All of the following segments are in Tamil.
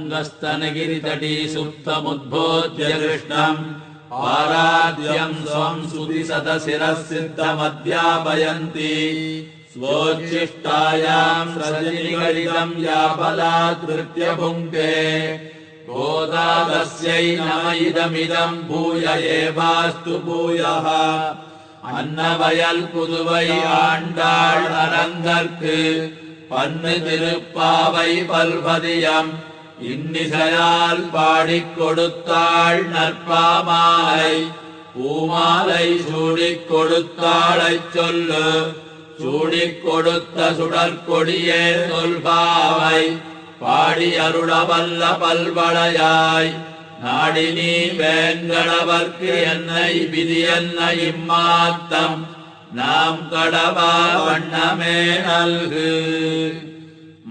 नीलातुङ्गस्तनगिरितटी सुप्तमुद्बोध्य कृष्णम् पाराद्यम् स्वम् स्तुतिशतशिरः सिद्धमध्यापयन्ति स्वोच्छिष्टायाम् सजनिगलितम् या बलात्कृत्य भुङ्क्ते गोदा तस्यै नम इदमिदम् भूय एवास्तु भूयः अन्नवयल पुதுவை ஆண்டாள் அரங்கற்கு பன்னு திருப்பாவை பல்பதியம் இன்னிசையால் பாடிக் கொடுத்தாள் நற்பாமாலை பூமாலை சூடிக் கொடுத்தாளைச் சொல்லு சூடிக் கொடுத்த சுடற்கொடியே சொல்பாவை பாடி அருளவல்ல பல்வளையாய் நாடி நீ வேங்கடவர்க்கு என்னை விதி என்ன இம்மாத்தம் நாம் கடவா வண்ணமே நல்கு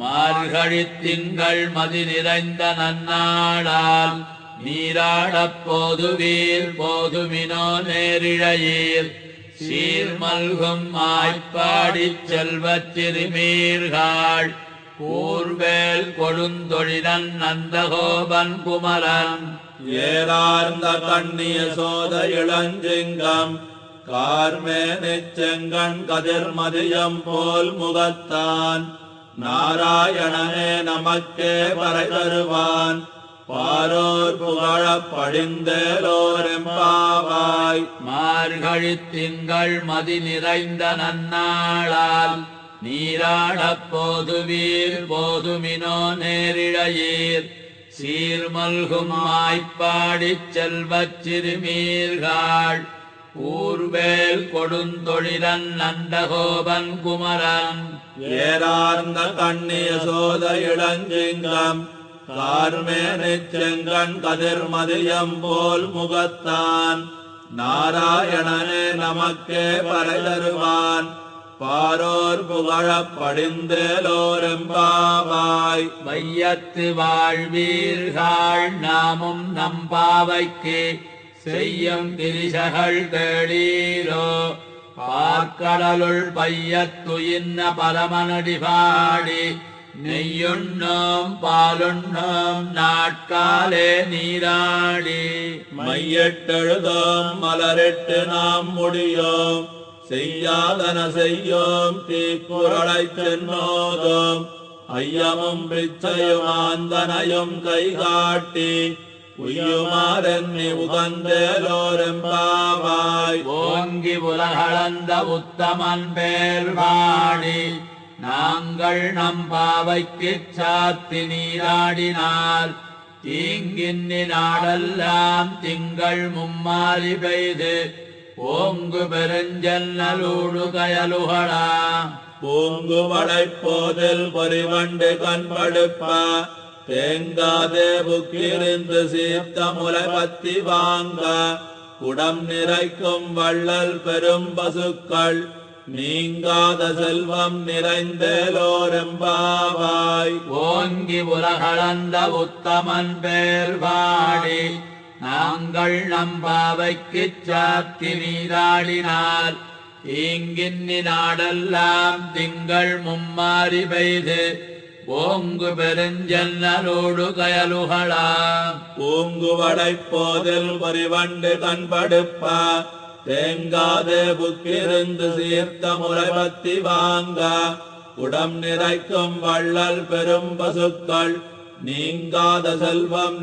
மார்கழித் திங்கள் மதி நிறைந்த நன்னாளால் நீராடப் போதுவீர் போதுமினோ நேரிழையீர் சீர்மல்கும் ஆய்ப்பாடிச் செல்வச் சிறுமீர்கள் கூர்வேல் கொடுந்தொழிலன் நந்தகோபன் குமரன் ஏறார்ந்த கண்ணிய சோத இளஞ்சிங்கம் கார்மேனிச் செங்கண் கதிர்மதியம் போல் முகத்தான் நாராயணனே நமக்கே பறை தருவான் பாரோர் புகழப் படிந்தேலோரெம்பாவாய் மார்கழித் திங்கள் மதி நிறைந்த நன்னாளால் நீராடப் போதுவீர் போதுமினோ நேரிழையீர் சீர்மல்கும் ஆய்ப்பாடிச் செல்வச் சிறுமீர்கள் ஊர்வேல் கொடுந்தொழிலன் நந்தகோபன் குமரன் ஏறார்ந்த கண்ணிய சோத இளஞ்சிங்கம் கார்மேனிச் செங்கண் கதிர்மதியம் போல் முகத்தான் நாராயணனே நமக்கே பறை தருவான் பாரோர் புகழப் படிந்தேலோரெம்பாவாய் வையத்து வாழ்வீர்கள் நாமும் நம்பாவைக்கு செய்யும் திரிசகள் கேளீரோ பார்க்கடலுள் பையத்துயின்ன பரமனடி பாடி நெய்யுண்ணோம் பாலுண்ணோம் நாட்காலே நீராடி மையெட்டெழுதோம் மலரிட்டு நாம் முடியோம் செய்யாதன செய்யோம் தீக்குறளைச் சென்னோதோம் ஐயமும் பிச்சையும் ஆந்தனையும் கைகாட்டி உய்யுமாறென்னி உகந்தேலோரெம்பாவாய் ஓங்கி உலகளந்த உத்தமன் பேர் வாடி நாங்கள் நம்பாவைக்குச் சாத்தி நீராடினால் தீங்கின்னி நாடெல்லாம் திங்கள் மும்மாறி பெய்து ஓங்கு பெருஞ்சன்னலூடு கயலுகளா பூங்கு வளைப்போதில் பொறிவண்டு கண்படுப்ப தேங்காதே புக்கிருந்து சீத்த முலை பத்தி வாங்க குடம் நிறைக்கும் வள்ளல் பெரும் பசுக்கள் நீங்காத செல்வம் நிறைந்தேலோரெம்பாவாய் ஓங்கி உலகளந்த உத்தமன் பேர் வாடி நாங்கள் நம்பாவைக்குச் சாத்தி நீராடினால் ஈங்கின்னி நாடெல்லாம் திங்கள் மும்மாறி பெய்து ஓங்கு பெருஞ்சன்னலோடு கயலுகளா பூங்கு வளைப்போதில் பொறிவண்டு கண்படுப்ப தேங்காதே புக்கிருந்து சீர்த்த முறை பத்தி வாங்க குடம் நிறைக்கும் வள்ளல் பெரும் பசுக்கள் நீங்காத செல்வம்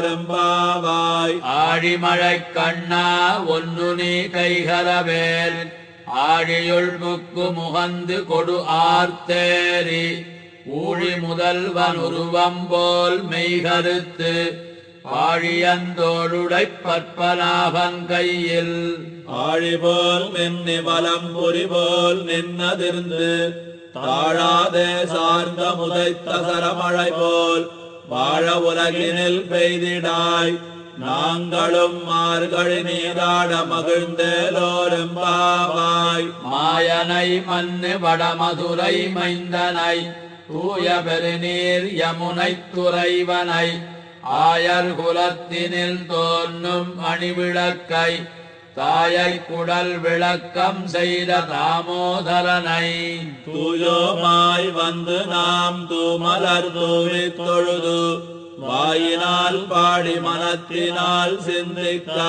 நிறைந்தேலோரெம்பாவாய் ஆழிமழை கண்ணா ஒன்னு நீ கைகரவேல் ஆழியுள் புக்கு முகந்து கொடு ஆர்த்தேரி ஊழி முதல்வன் உருவம் போல் மெய்கருத்து ஆழியந்தோடுடைப் பற்பனாபன் கையில் ஆழிபோல் மின்னி வலம் புரிபோல் நின்னதிர்ந்து தாழாதே சார்ந்த முதைத்த சரமழை போல் வாழ உலகினில் பெய்திடாய் நாங்களும் மார்கழி நீராட மகிழ்ந்தேலோரெம்பாவாய் மாயனை மண்ணு வடமதுரை மைந்தனை தூய பெருநீர் யமுனை துறைவனை ஆயர் குலத்தினில் தோன்றும் அணிவிளக்கை தாயை குடல் விளக்கம் செய்த தாமோதரனை தூயோமாய் வந்து நாம் தூமலர் தூவித் தொழுது வாயினால் பாடி மனத்தினால் சிந்திக்க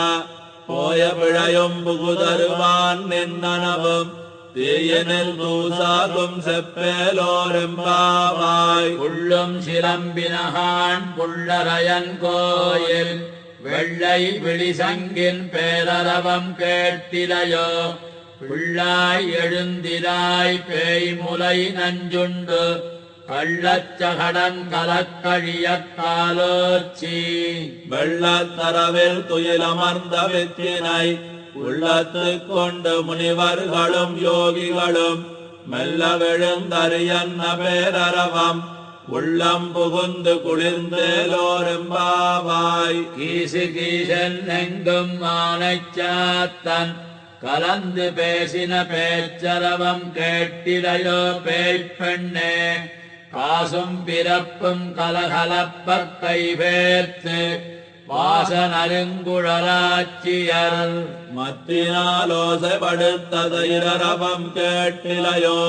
போய பிழையும் புகுதருவான் நின்னனவும் தீயனில் தூசாகும் செப்பேலோரெம்பாவாய். உள்ளும் சிலம்பினகான் புள்ளரையன் கோயில் வெள்ளை விழிசங்கின் பேரரவம் கேட்டிலையோ பிள்ளாய் எழுந்திராய் பேய்முலை நஞ்சுண்டு கள்ளச்சகடன் கலக்கழியக் காலோச்சி வெள்ளத்தரவில் துயிலமர்ந்த வித்தினை உள்ளத்துக் கொண்டு முனிவர்களும் யோகிகளும் மெல்ல விழுந்தறியன்ன பேரரவம் உள்ளம் புகுந்து குளிர்ந்தேலோரெம்பாவாய். கீசு கீசன் எங்கும் ஆனைச்சாத்தன் கலந்து பேசின பேச்சரவம் கேட்டிலையோ பேய்ப்பெண்ணே காசும் பிறப்பும் கலகலப்பக் கைவேர்த்து வாசனருங்குழலாட்சியர் மத்தினாலோசைப்படுத்ததைரவம் கேட்டிலையோ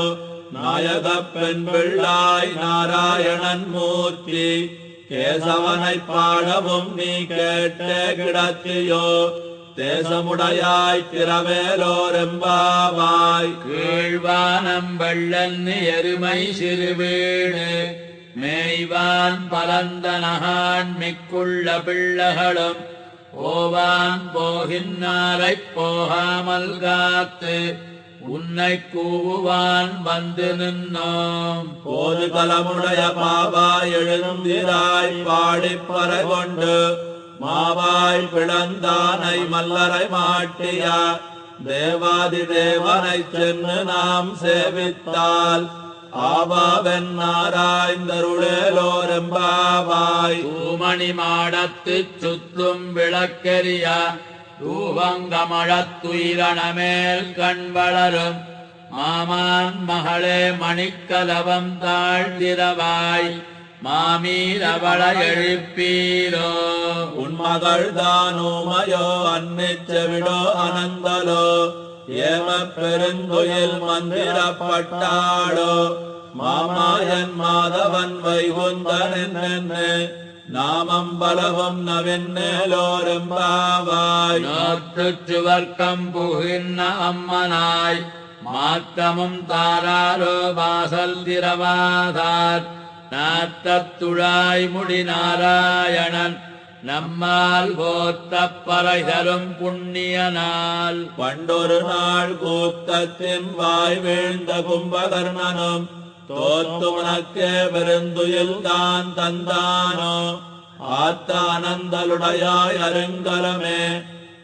நாயகப் பெண் பிள்ளாய் நாராயணன் மூர்த்தி கேசவனைப் பாடவும் நீ கேட்டே கிடத்தியோ தேசமுடையாய் திரவேலோரெம்பாவாய். கீழ்வானம் வெள்ளன் எருமை சிறுவீடு மேய்வான் பலந்தனகான் மிக்குள்ள பிள்ளைகளும் போவான் போகின்னாரைப் போகாமல் காத்து உன்னை கூவுவான் வந்து நின்னோம். போது கலமுடைய பாவாய் எழுந்திராய் பாடிப்பறை கொண்டு மாவாய் பிளந்தானை மல்லரை மாட்டிய தேவாதி தேவனைச் சென்று நாம் சேவித்தால் ஆவாவென் நாராய்ந்தருளேலோரெம்பாவாய். தூமணி மாடத்துச் சுற்றும் விளக்கெரிய தூவங்கமழத்துயிரணமேல் கண் வளரும் மாமான் மகளே மணிக்கலவம் தாழ்ந்திரவாய் மாமீரவள எழுப்பீரோ. உன்மகள் தானுமயோ அன்னிச்செவிடோ அனந்தலோ ஏமப் பெருந்துயில் மந்திரப்பட்டாளோ மாமாயன் மாதவன் வைகுந்தன் என்னென்னு நாமம் பலவும் நவின்னேலோரெம்பாவாய். நோற்றுச் சுவர்க்கம் புகின்ன அம்மனாய் மாற்றமும் தாராரோ வாசல் திரவாதார் நாற்றத்துழாய் முடி நாராயணன் நம்மால் போத்தப் பறை தரும் புண்ணிய நாள். பண்டொரு நாள் கூத்தத்தின் வாய் வீழ்ந்த கும்பகர்ணனும் தோத்து உனக்கே பெருந்துயில் தான் தந்தானோ ஆத்தானந்தலுடையாய் அருங்கலமே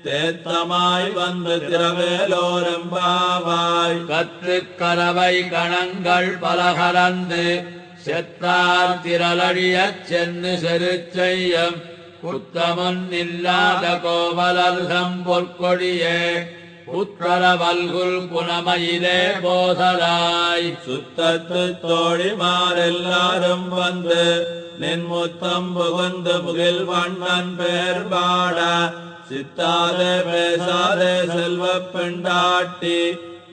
தேத்தமாய் வந்து திரவேலோரெம்பாவாய். கற்றுக் கரவை கணங்கள் பலகலந்து செத்தார் திரளழியச் சென்னு செருச்செய்யம் புத்தமுன் இல்லாத கோவலர்தம் பொற்கொடியே புற்றரவல்குல் புனமயிலே போதலாய். சுத்தத்து தோழிமாரெல்லாரும் வந்து நின் முத்தம் புகுந்து முகில் வண்ணன் பேர் பாட சித்தாதே பேசாதே செல்வப் பெண்டாட்டி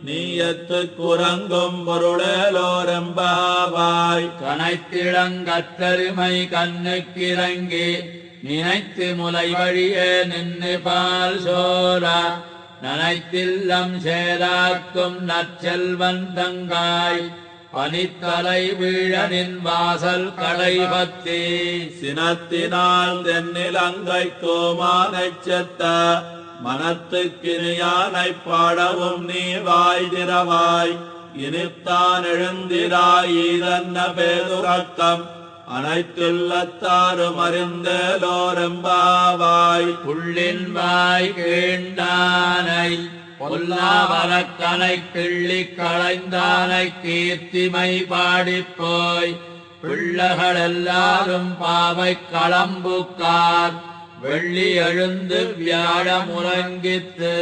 நீயத்து குரங்கும் பொருளேலோரெம்பாவாய். கனைத்திளங்கத்தருமை கண்ணுக்கிறங்கி நினைத்து முலை வழியே நின்று பால் சோர நனைத்தில்லம் சேராக்கும் நற்செல்வன் தங்காய் பனித்தலை வீழனின் வாசல் கடைபத்தி. சினத்தினால் தென்னிலங்கை கோமானைச் செத்த மனத்துக்கினியானைப் பாடவும் நீ வாய் திறவாய். இனித்தான் எழுந்திராய் ஈதன்ன பேதுரக்கம் அனைத்துள்ளத்தாரும் அறிந்தேலோரெம்பாவாய். புள்ளின் வாய் கீண்டானை பொல்லாவரக்கனை கிள்ளிக் களைந்தானை கீர்த்திமை பாடிப்போய் பிள்ளைகள் எல்லாரும் பாவை களம்புக்கார் வெள்ளி எழுந்து வியாழ முழங்கித்து.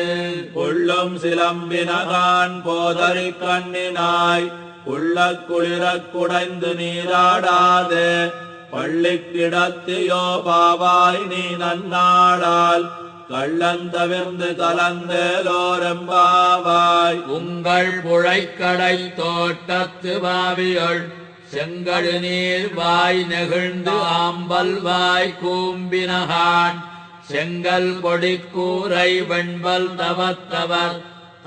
உள்ளும் சிலம்பினகான் போதறி கண்ணினாய் உள்ள குளிரக் குடைந்து நீராடாதே பள்ளிக்கிடத்தியோ பாவாய் நீ நன்னாளால் கள்ளந்தவிர்ந்து கலந்தேலோரெம்பாவாய். உங்கள் புழைக்கடை தோட்டத்து வாவியொள் செங்கழு நீர் வாய் நெகிழ்ந்து ஆம்பல் வாய் கூம்பினகான் செங்கல் கொடிக்கூரை வெண்பல் தவத்தவர்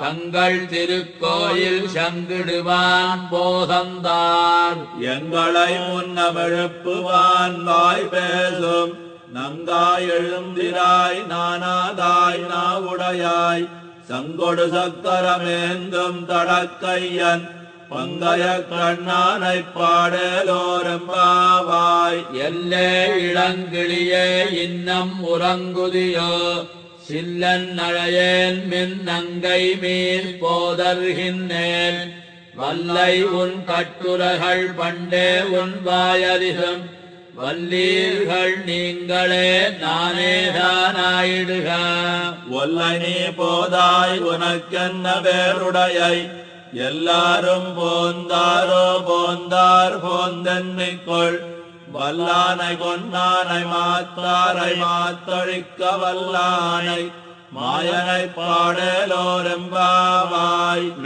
தங்கள் திருக்கோயில் சங்கிடுவான் போதந்தார். எங்களை முன்னமெழுப்புவான் வாய் பேசும் நங்காய் எழுந்திராய் நானாதாய் நாவுடையாய் சங்கொடு சக்கரமேந்தும் தடக்கையன் பங்கைய கண்ணானை பாடலோரெம்பாவாய். எல்லே இளங்கிளியே இன்னம் உறங்குதியோ சில்லன் நழையேன் மின் நங்கை மீன் போதர்கின்றேன் வல்லை உன் கட்டுரைகள் பண்டே உன் வாயறிதும் வல்லீர்கள் நீங்களே நானேதானாயிடுக. ஒல்லை நீ போதாய் உனக்கென்ன வேறுடையை எல்லாரும் போந்தாரோ போந்தார் போந்தென்னிக்கொள் வல்லானை கொன்னானை மாத்தாரை மாத்தழிக்க வல்லானை மாயனை பாடலோரெம்பாவாய்.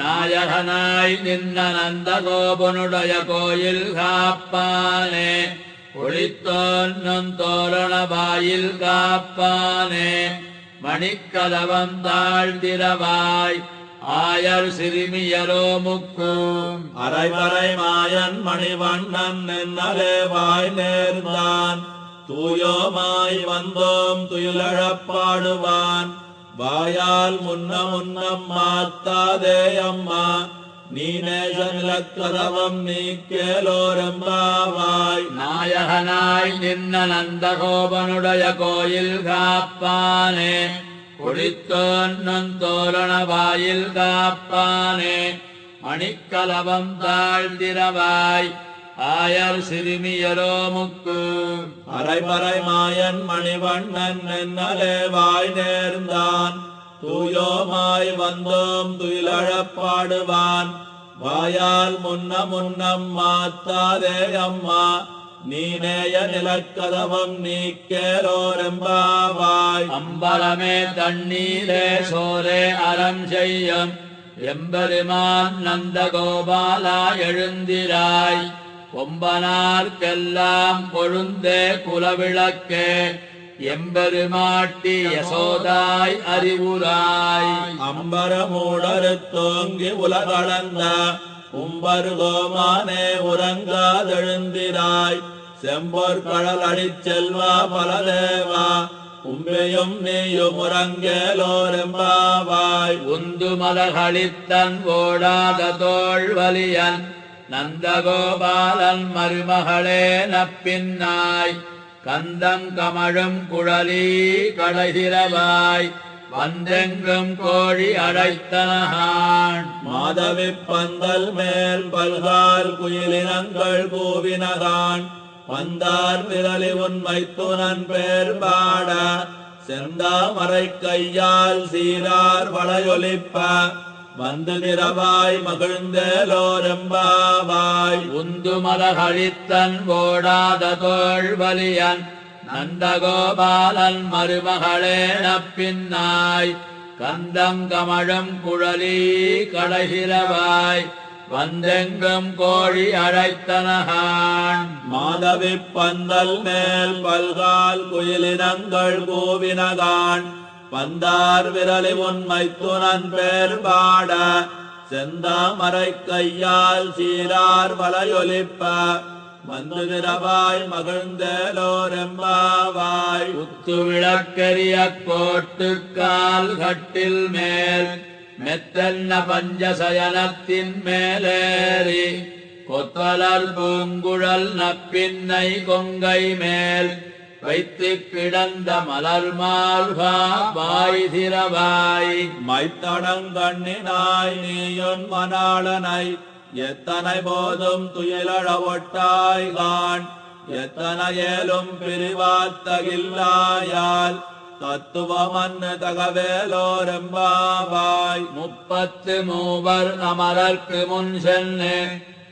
நாயகனாய் நின்ன நந்த கோபனுடைய கோயில் காப்பானே ஒளித்தோன்னும் தோரண வாயில் காப்பானே மணிக்கதவம் தாழ்ந்திரவாய் ஆயர் சிறுமியரோ முக்கும் அரைவரை மாயன் மணிவண்ணன் என்னலே வாய் நேர்ந்தான் தூயோமாய் வந்தோம் துயிலழப்பாடுவான் வாயால் முன்னம் மாத்தாதே அம்மா நீ நேசநிலக்கதவம் நீக்கேலோரெம்பாவாய். நாயகனாய் நின்ன நந்தகோபனுடைய கோயில் காப்பானே ஒளித்தோன்னும் தோரண வாயில் காப்பானே மணிக்கலவம் தாழ்ந்திரவாய் ஆயர் சிறுமியரோ முக்கு அரைமறை மாயன் மணிவண்ணன் என்னலே வாய் நேர்ந்தான் தூயோமாய் வந்தோம் துயிலழப்பாடுவான் வாயால் முன்னம் மாத்தாதே அம்மா நீ நேய நிலக்கதவம் நீக்கேலோரெம்பாவாய். அம்பலமே தண்ணீரே சோரே அறம் செய்யும் எம்பெருமான் நந்தகோபாலா எழுந்திராய் கொம்பனார்க்கெல்லாம் கொழுந்தே குலவிளக்கே எம்பெருமாட்டி யசோதாய் அறிவுராய். அம்பரமூடருத்தோங்கி உலகளந்த உம்பருகோமானே உறங்காதெழுந்திராய் செம்பொற் கடல் அடிச்செல்வா பலதேவா உம்பையும் நீயும் உறங்கேலோரெம்பாவாய். உந்து மலகளித்தன் ஓடாத தோள்வலியன் நந்தகோபாலன் மருமகளே நப்பின்னாய் கந்தம் கமழும் குழலி கடைதிரவாய் வந்தெங்கும் கோழி அடைத்தனகான் மாதவி பந்தல் மேல் பல்கால் குயிலினங்கள் கூவினகான் வந்தார் விரலி உண்மை துணன் பேர் பாட செந்தாமரை கையால் சீரார் வளையொலிப்ப வந்து நிறவாய் மகிழ்ந்தேலோரெம்பாவாய். உந்து மலகளித்தன் ஓடாத தோள்வலியன் நந்தகோபாலன் மருமகளே நப்பின்னாய் கந்தம் கமழும் குழலி கடைகிறவாய் வந்தெங்கும் கோழி அழைத்தனகான் மாதவி பந்தல் மேல் பல்கால் குயிலினங்கள் கூவினகான் வந்தார் விரலி உண்மை துணன் பேர் பாட செந்தாமரை கையால் சீரார் வளையொலிப்ப வந்து நிறவாய் மகிழ்ந்தேலோரெம்பாவாய். குத்து விளக்கரிய கோட்டுக்கால் கட்டில் மேல் மெத்தன்ன பஞ்சசயனத்தின் மேலேறி கொத்தலர் பூங்குழல் நப்பின்னை கொங்கை மேல் வைத்து கிடந்த மலர் மால்வா வாய் திரவாய். மைத்தடங்கண்ணினாய் நீயுன் மணாளனை எத்தனை போதும் துயிலழ ஒட்டாய்கான் எத்தனை ஏலும் பிரிவாத்தகில்லாயால் தத்துவமன்னு தகவேலோரெம்பாவாய். 33 அமரர்க்கு முன் சென்று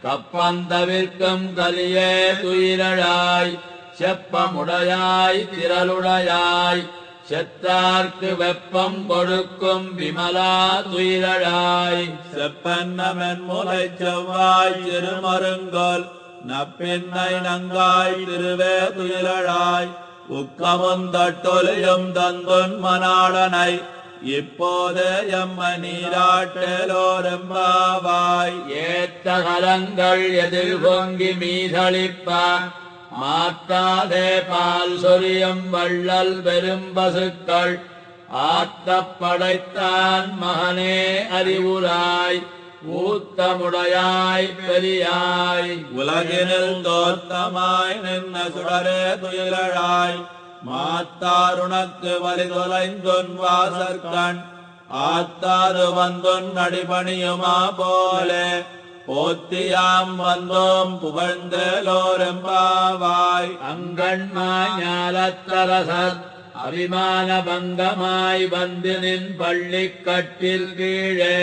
கப்பந்தவிற்கும் கலியே துயிலழாய் செப்பமுடையாய் திரளுடையாய் செத்தார்க்கு வெப்பம் கொடுக்கும் விமலா துயிலழாய் செப்பன்னமென் முலை செவ்வாய் திருமருங்கோல் நப்பின்னை நங்காய் திருவே துயிலழாய் உக்கமுந்தொலியும் தந்துன் மணாளனை இப்போதே எம்மை நீராட்டலோரெம்பாவாய் ஏத்த கலங்கள் எதிர் பொங்கி மீதளிப்ப மாற்றாதே பால் சொரியும் வள்ளல் பெரும் பசுக்கள் ஆத்தப் படைத்தான் மகனே அறிவுராய் ஊத்தமுடையாய் பெரியாய் உலகினில் தோத்தமாய் நின்ன சுடரே துயிலழாய் மாத்தாருணக்கு வலி தொலைந்தொன் வாசற்கண் ஆத்தாது வந்தொன் அடிபணியுமா போலே போத்தியாம் வந்தோம் புகழ்ந்தலோரெம்பாவாய் அங்கண்மாய் ஞாலத்தரசர் அபிமான பங்கமாய் வந்து நின் பள்ளிக் கட்டில் கீழே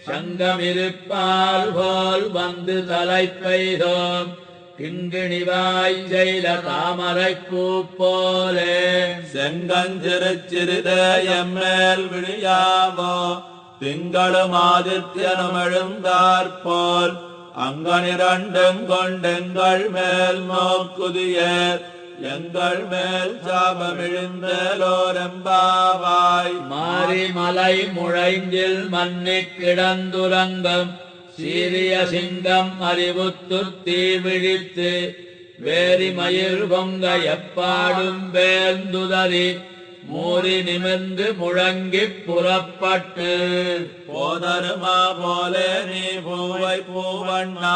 சங்கமிருப்பால் போல் வந்து தலை பெய்தோம் கிங்கிணிவாய் செய்த தாமரைப் பூ போலே செங்கஞ்சிறுச்சிறிதே எம்மேல் விழியாவோ திங்களும் ஆதித்யனும் எழுந்தாற்போல் அங்கனிரண்டும் கொண்டெங்கள் மேல் நோக்குதியேர் எங்கள் மேல் சாபமிழிந்தலோரெம்பாவாய் மாரிமலை முழைஞ்சில் மன்னிக் கிடந்துறங்கும் சீரிய சிங்கம் அறிவுத்துத் தீ விழித்து வேரி மயிர் பொங்க எப்பாடும் வேந்துதறி மூறி நிமிர்ந்து முழங்கிப் புறப்பட்டு போதருமா போலே நீ பூவை பூவண்ணா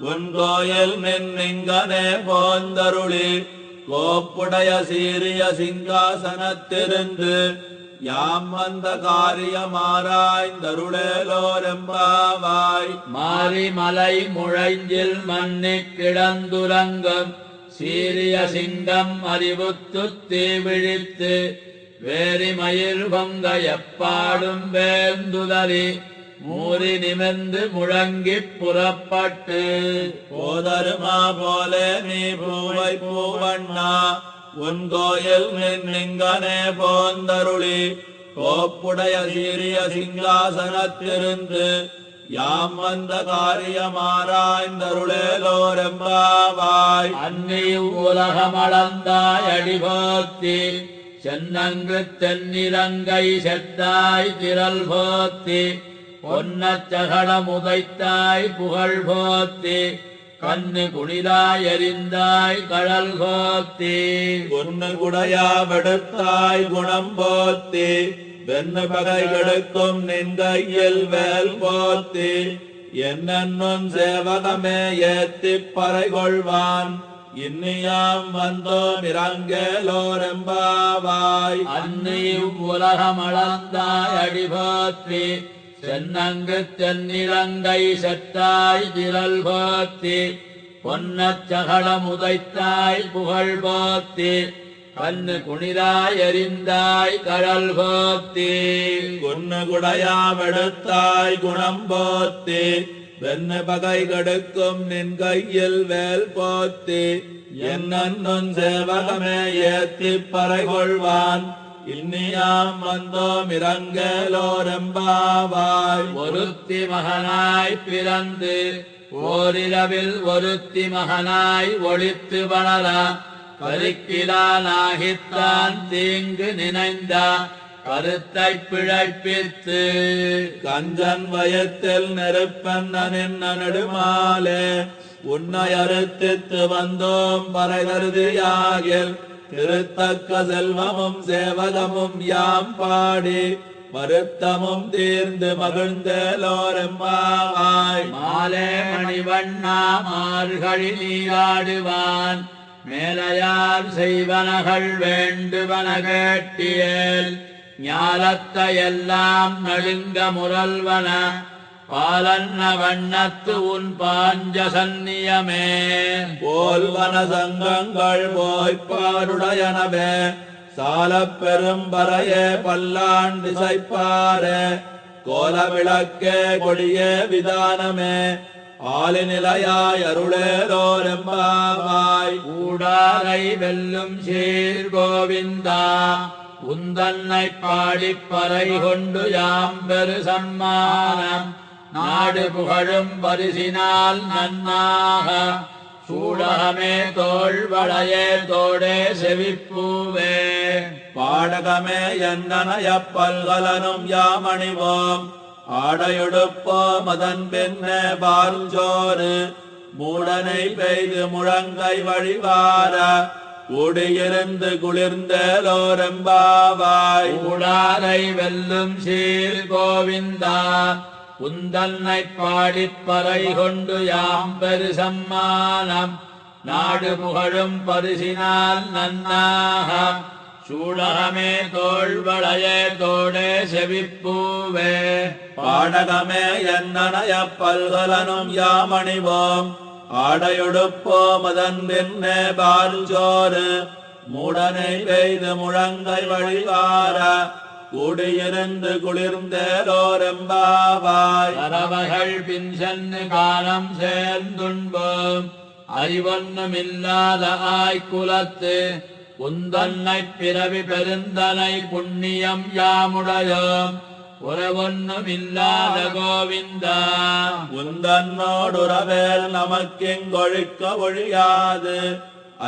உன் கோயில் மின்னிங்கனே போந்தருளி கோப்புடைய சீரிய சிங்காசனத்திருந்து யாம் வந்த காரியமாராய்ந்தருளேலோரெம்பாவாய் மாரிமலை முழைஞ்சில் மன்னிக் கிடந்துறங்கும் சீரிய சிங்கம் அறிவுத்துத் தீ விழித்து வேரி மயிர் பொங்க எப்பாடும் வேந்துதறி மூறி நிமிர்ந்து முழங்கிப் புறப்பட்டு போதருமா போலே நீ பூவை பூவண்ணா உன் கோயில் மின்னிங்கனே போந்தருளி கோப்புடைய சீரிய சிங்காசனத்திருந்து யாம் வந்த காரியமாராய்ந்தருளேலோரெம்பாவாய் அன்னி உலகமளந்தாய் அடிபோத்தி சென்னங்கு தென்னிலங்கை செத்தாய் திரள் போத்தி பொன்னச்சகடம் உதைத்தாய் புகழ் போத்தி கண்ணு குளிராய் எரிந்தாய் கடல் போத்தி உன்னு குடையாவெடுத்தாய் குணம் போத்தி வெண்ணு பகை கெடுக்கும் நின் கையில் வேல் போத்தி என்னும் சேவகமே ஏத்திப் பறை கொள்வான் இன்னியாம் வந்தோம் இறங்கேலோரெம்பாவாய் அன்னி உலகமளந்தாய் அடிபோத்தி சென்னங்கு தென்னிலங்கை செத்தாய் திரள் போத்தி பொன்னச்சகடம் உதைத்தாய் புகழ் போத்தி கண்ணு குளிராய் எரிந்தாய் கடல் போத்தி குன்னு குடையாவெடுத்தாய் குணம் போத்தி வெண்ணு பகை கெடுக்கும் நின் கையில் வேல் போத்தி என்னும் சேவகமே ஏத்திப் பறை கொள்வான் இன்னியாம் வந்தோம் இறங்கேலோரெம்பாவாய் ஒருத்தி மகனாய் பிறந்து ஓரிரவில் ஒருத்தி மகனாய் ஒளித்து வளர பருக்கிலானாகித்தான் தீங்கு நினைந்த கருத்தைப் பிழைப்பித்து கஞ்சன் வயத்தில் நெருப்பென்னின் நெடுமாலே உன்னை அறுத்தித்து வந்தோம் பறைதருதியாகில் திருத்தக்க செல்வமும் சேவகமும் யாம் பாடி வருத்தமும் தீர்ந்து மகிழ்ந்தலோரெம்பாவாய் மாலே மணிவண்ணா மார்கழி நீராடுவான் மேலையார் செய்வனகள் வேண்டுவன கேட்டியேல் ஞாலத்தை எல்லாம் நடுங்க முரல்வன பாலன்ன வண்ணத்து உன் பாஞ்ச சந்நியமே போல்வன சங்கங்கள் போய்ப்பாருடையனவே சாலப் பெரும்பறையே பல்லாண் திசைப்பாரே கோல விளக்கே கொடியே விதானமே ஆலிநிலையாய் அருளேலோரெம்பாவாய் கூடாரை வெல்லும் சீர் கோவிந்தா உந்தன்னை பாடிப்பறை கொண்டு யாம்பெரு சம்மானம் நாடு புகழும் பரிசினால் நன்னாக சூடகமே தோள்வளையே தோடே செவிப்பூவே பாடகமே என்னனைய பல்கலனும் யாமணிவோம் ஆடையொடுப்போம் அதன் பின்னே பால்சோறு மூடனை பெய்து முழங்கை வழிவார கூடியிருந்து குளிர்ந்தேலோரெம்பாவாய் கூடாரை வெல்லும் சீர் கோவிந்தா உந்தன்னை பாடிப்பறை கொண்டு யாம்பெரு சம்மானம் நாடு புகழும் பரிசினால் நன்னாக சூடகமே தோள்வளையே தோடே செவிப்பூவே பாடகமே என்னனைய பல்கலனும் யாமணிவோம் ஆடையொடுப்போம் அதன் பின்னே பால்சோறு மூடனை பெய்து முழங்கை வழிவார கூடியிருந்து குளிர்ந்தேலோரெம்பாவாய் பறவைகள் பின் சென்று காலம் சேர்ந்துண்போம் அறிவொன்னுமில்லாத ஆய்குலத்து உந்தன்னை பிறவி பெருந்தனை புண்ணியம் யாமுடையோம் உறவொன்னுமில்லாத கோவிந்தா உந்தன்னோடுறவேல் நமக்கெங்கொழிக்க ஒழியாது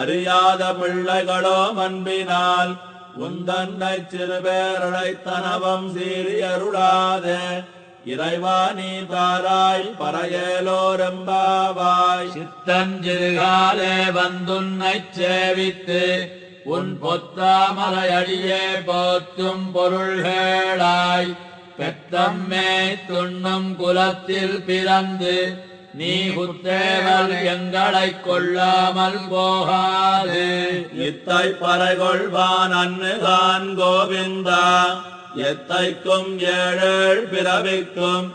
அறியாத பிள்ளைகளோ அன்பினால் உந்தன்னை சிறுபேரழைத்தனவம் சீறி அருளாதே இறைவா நீ தாராய் பறையேலோரெம்பாவாய் சித்தஞ்சிறுகாலே வந்துன்னைச் சேவித்து உன் பொத்தாமரையடியே போற்றும் பொருள்களாய் பெத்தம்மே துண்ணும் குலத்தில் பிறந்து நீ குத்தேவல் எங்களைக் கொள்ளாமல் போகாது இத்தை பறைகொள்வான் அன்னுகான் கோவிந்தா எத்தைக்கும் ஏழேழ் பிறவிக்கும்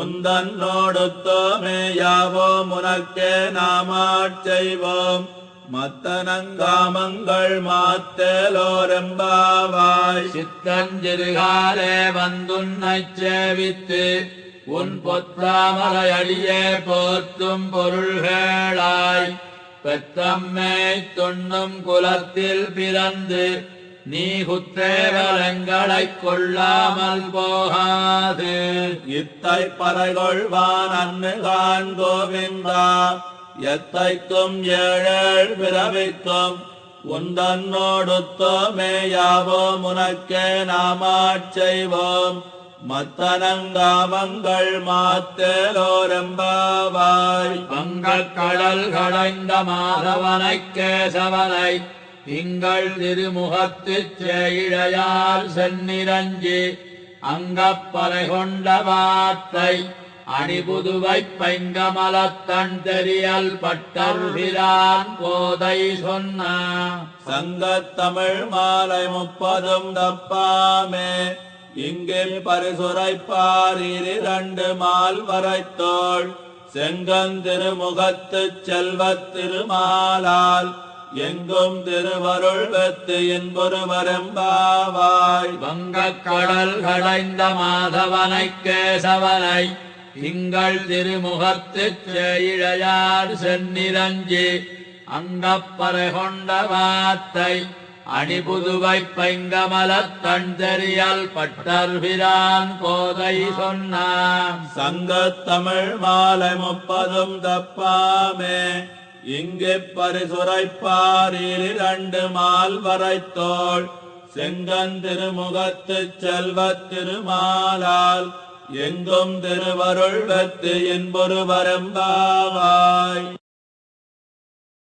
உந்தன்னோடுத்தோமே யாவோம் உனக்கே நாமாட் செய்வோம் மத்தனங்காமங்கள் மாத்தேலோரெம்பாவாய் சித்தஞ்சிறுகாலே வந்துன்னைச் சேவித்து உன் பொத்தாமரையடியே போற்றும் பொருள்களாய் பெத்தம்மை துண்ணும் குலத்தில் பிறந்து நீ குத்தேவலங்களைக் கொள்ளாமல் போகாது இத்தை பறைகொள்வான் அன்னுகான் கோவிந்தா எத்தைக்கும் ஏழேழ் பிறவிக்கும் உந்தன்னோடுத்தோமே யாவோம் உனக்கே நாமாட் செய்வோம் மத்தனங்காமங்கள் மாத்தேலோரெம்பாவாய் வங்கக் கடல் கடைந்த மாதவனைக் கேசவனை திங்கள் திருமுகத்துச் சேயிழையால் சென்னிரஞ்சி அங்கப்பறை கொண்ட வார்த்தை அணிபுதுவைப் பைங்கமலத்தன் தெரியல் பட்டர்பிரான் கோதை சொன்னான் சங்கத்தமிழ் மாலை 30 தப்பாமே இங்கே பரிசுரைப்பார் 2 மால் வரைத்தோள் செங்கந்திருமுகத்துச் செல்வத் திருமாலால் எங்கும் திருவருள் வெத்து என்பொருவரெம்பாவாய் வங்கக் கடல் கடைந்த மாதவனைக் கேசவனை திங்கள் திருமுகத்துச் சேயிழையார் சென்னிரஞ்சி அங்கப்பறை கொண்ட வார்த்தை அணிபுதுவைப் பைங்கமலத்தன் தெரியல் பட்டர்பிரான் கோதை சொன்னான் சங்கத்தமிழ் மாலை 30 தப்பாமே இங்கே பரிசுரைப்பார் 2 மால் வரைத்தோள் செங்கந்திருமுகத்துச் செல்வத் திருமாலால் எங்கும் திருவருள் வெத்து என்பொருவரெம்பாவாய்.